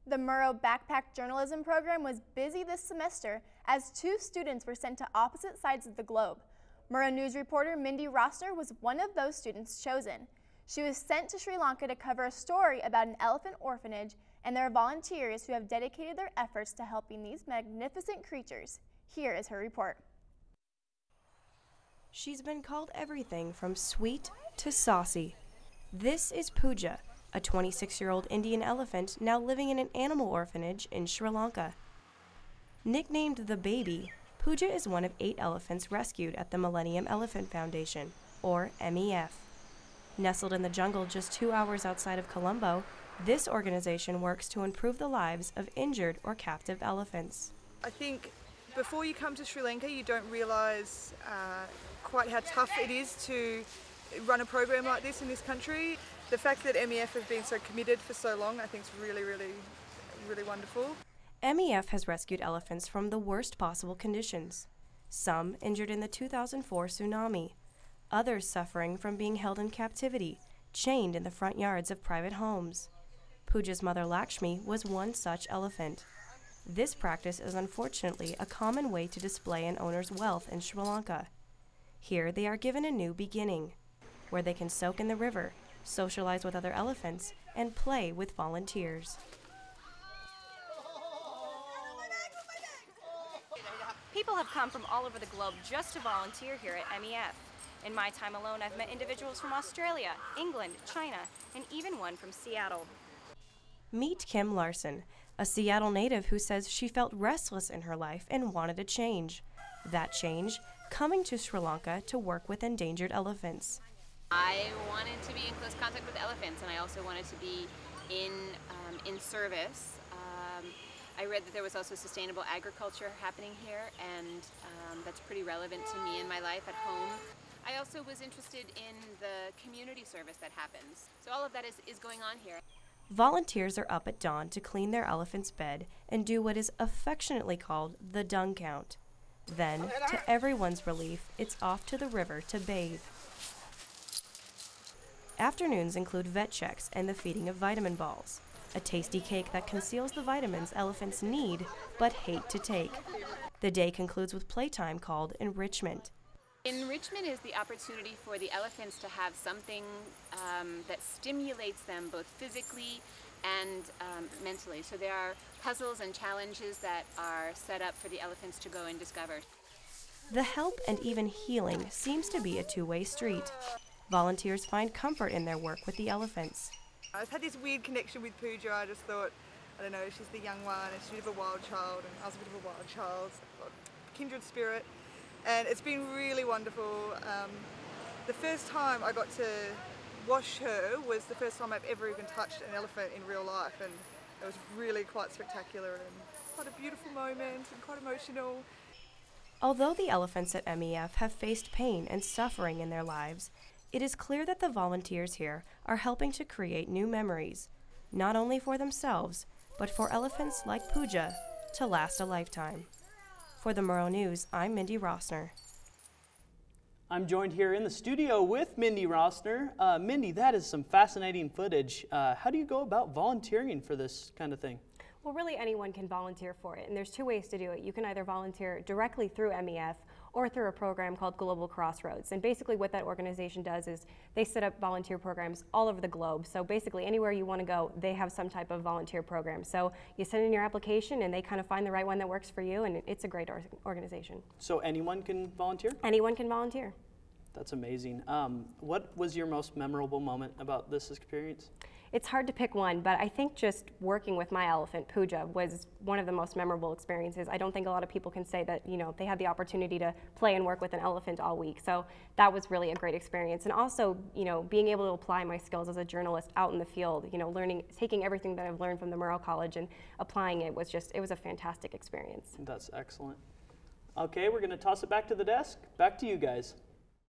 The Murrow Backpack Journalism program was busy this semester as 2 students were sent to opposite sides of the globe. Murrow News reporter Mindy Rossner was one of those students chosen. She was sent to Sri Lanka to cover a story about an elephant orphanage, and there are volunteers who have dedicated their efforts to helping these magnificent creatures. Here is her report. She's been called everything from sweet to saucy. This is Pooja, a 26-year-old Indian elephant now living in an animal orphanage in Sri Lanka. Nicknamed the Baby, Pooja is one of 8 elephants rescued at the Millennium Elephant Foundation, or MEF. Nestled in the jungle just 2 hours outside of Colombo, this organization works to improve the lives of injured or captive elephants. I think before you come to Sri Lanka, you don't realize quite how tough it is to run a program like this in this country. The fact that MEF has been so committed for so long, I think is really, really, really wonderful. MEF has rescued elephants from the worst possible conditions. Some injured in the 2004 tsunami, others suffering from being held in captivity, chained in the front yards of private homes. Pooja's mother Lakshmi was one such elephant. This practice is unfortunately a common way to display an owner's wealth in Sri Lanka. Here they are given a new beginning, where they can soak in the river, socialize with other elephants, and play with volunteers. People have come from all over the globe just to volunteer here at MEF. In my time alone, I've met individuals from Australia, England, China, and even one from Seattle. Meet Kim Larsen, a Seattle native who says she felt restless in her life and wanted a change. That change, coming to Sri Lanka to work with endangered elephants. I wanted to be in close contact with elephants, and I also wanted to be in service. I read that there was also sustainable agriculture happening here, and that's pretty relevant to me in my life at home. I also was interested in the community service that happens. So all of that is going on here. Volunteers are up at dawn to clean their elephant's bed and do what is affectionately called the dung count. Then, to everyone's relief, it's off to the river to bathe. Afternoons include vet checks and the feeding of vitamin balls, a tasty cake that conceals the vitamins elephants need but hate to take. The day concludes with playtime called enrichment. Enrichment is the opportunity for the elephants to have something that stimulates them both physically and mentally. So there are puzzles and challenges that are set up for the elephants to go and discover. The help and even healing seems to be a two-way street. Volunteers find comfort in their work with the elephants. I've had this weird connection with Pooja. I just thought, I don't know, she's the young one and she's a bit of a wild child, and I was a bit of a wild child, so kindred spirit. And it's been really wonderful. The first time I got to wash her was the first time I've ever even touched an elephant in real life, and it was really quite spectacular and quite a beautiful moment and quite emotional. Although the elephants at MEF have faced pain and suffering in their lives, it is clear that the volunteers here are helping to create new memories, not only for themselves, but for elephants like Pooja to last a lifetime. For the Murrow News, I'm Mindy Rossner. I'm joined here in the studio with Mindy Rossner. Mindy, that is some fascinating footage. How do you go about volunteering for this kind of thing? Well, really anyone can volunteer for it, and there's 2 ways to do it. You can either volunteer directly through MEF or through a program called Global Crossroads. And basically what that organization does is they set up volunteer programs all over the globe. So basically anywhere you want to go, they have some type of volunteer program. So you send in your application and they kind of find the right one that works for you, and it's a great organization. So anyone can volunteer? Anyone can volunteer. That's amazing. What was your most memorable moment about this experience? It's hard to pick one, but I think just working with my elephant, Pooja, was one of the most memorable experiences. I don't think a lot of people can say that, you know, they had the opportunity to play and work with an elephant all week. So that was really a great experience. And also, you know, being able to apply my skills as a journalist out in the field, you know, learning, taking everything that I've learned from the Murrow College and applying it was a fantastic experience. That's excellent. Okay, we're going to toss it back to the desk. Back to you guys.